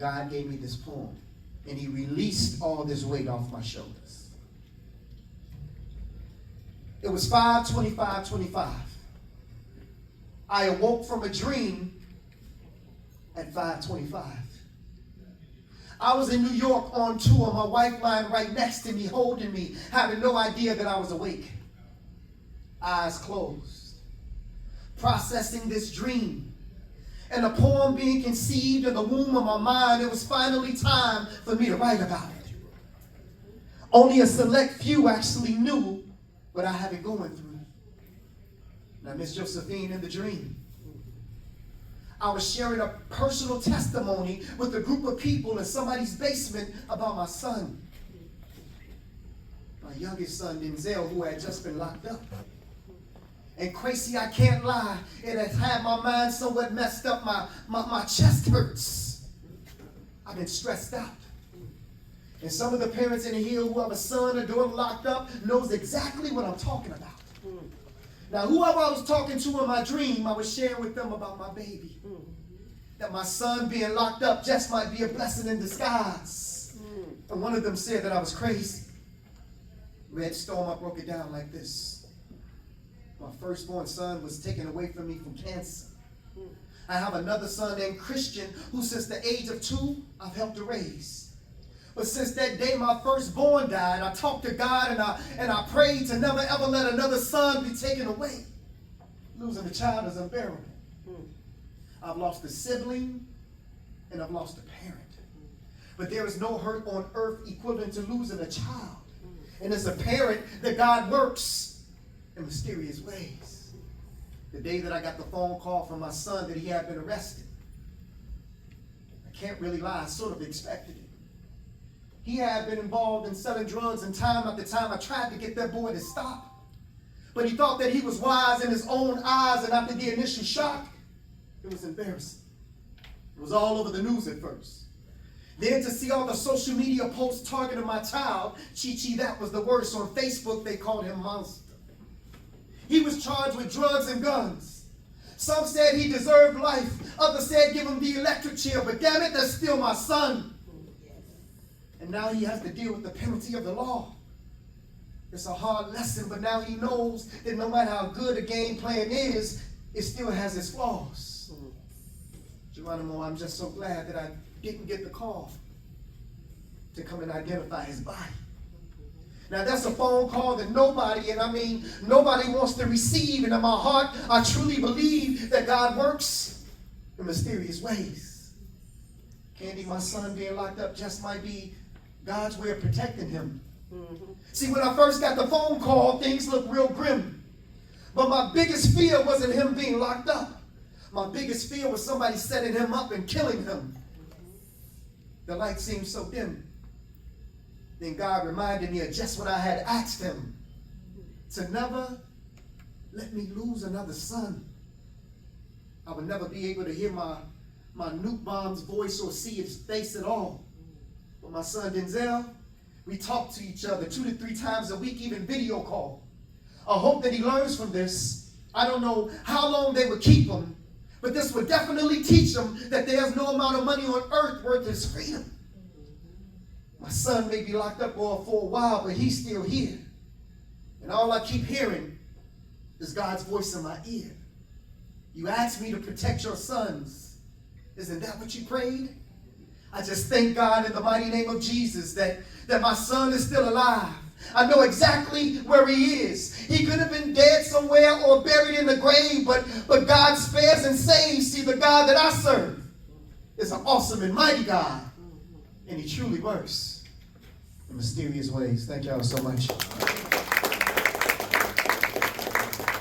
God gave me this poem, and he released all this weight off my shoulders. It was 5/25/25. I awoke from a dream at 5:25. I was in New York on tour, my wife lying right next to me, holding me, having no idea that I was awake. Eyes closed, processing this dream, and a poem being conceived in the womb of my mind. It was finally time for me to write about it. Only a select few actually knew what I had been going through. Now, Miss Josephine, in the dream, I was sharing a personal testimony with a group of people in somebody's basement about my son. My youngest son, Denzel, who had just been locked up. And crazy, I can't lie, it has had my mind somewhat messed up. My chest hurts. I've been stressed out. And some of the parents in here who have a son or daughter locked up knows exactly what I'm talking about. Now, whoever I was talking to in my dream, I was sharing with them about my baby. That my son being locked up just might be a blessing in disguise. And one of them said that I was crazy. Red Storm, I broke it down like this. My firstborn son was taken away from me from cancer. I have another son named Christian who since the age of 2, I've helped to raise. But since that day my firstborn died, I talked to God and I prayed to never ever let another son be taken away. Losing a child is unbearable. I've lost a sibling and I've lost a parent. But there is no hurt on earth equivalent to losing a child. And as a parent, that God works in mysterious ways. The day that I got the phone call from my son that he had been arrested, I can't really lie, I sort of expected it. He had been involved in selling drugs, and time after time I tried to get that boy to stop. But he thought that he was wise in his own eyes, and after the initial shock, it was embarrassing. It was all over the news at first. Then to see all the social media posts targeting my child, Chi-Chi, that was the worst. On Facebook, they called him Monster. He was charged with drugs and guns. Some said he deserved life. Others said give him the electric chair. But damn it, that's still my son. And now he has to deal with the penalty of the law. It's a hard lesson, but now he knows that no matter how good a game plan is, it still has its flaws. Geronimo, I'm just so glad that I didn't get the call to come and identify his body. Now that's a phone call that nobody, and I mean nobody wants to receive. And in my heart, I truly believe that God works in mysterious ways. Candy, my son being locked up just might be God's way of protecting him. See, when I first got the phone call, things looked real grim. But my biggest fear wasn't him being locked up. My biggest fear was somebody setting him up and killing him. The light seemed so dim. Then God reminded me of just what I had asked him. To never let me lose another son. I would never be able to hear my nuke bomb's voice or see his face at all. But my son Denzel, we talk to each other 2 to 3 times a week, even video call. I hope that he learns from this. I don't know how long they would keep him, but this would definitely teach him that there's no amount of money on earth worth his freedom. My son may be locked up for a while, but he's still here. And all I keep hearing is God's voice in my ear. You asked me to protect your sons. Isn't that what you prayed? I just thank God in the mighty name of Jesus that my son is still alive. I know exactly where he is. He could have been dead somewhere or buried in the grave, but God spares and saves. See, the God that I serve is an awesome and mighty God, and he truly works in mysterious ways. Thank y'all so much.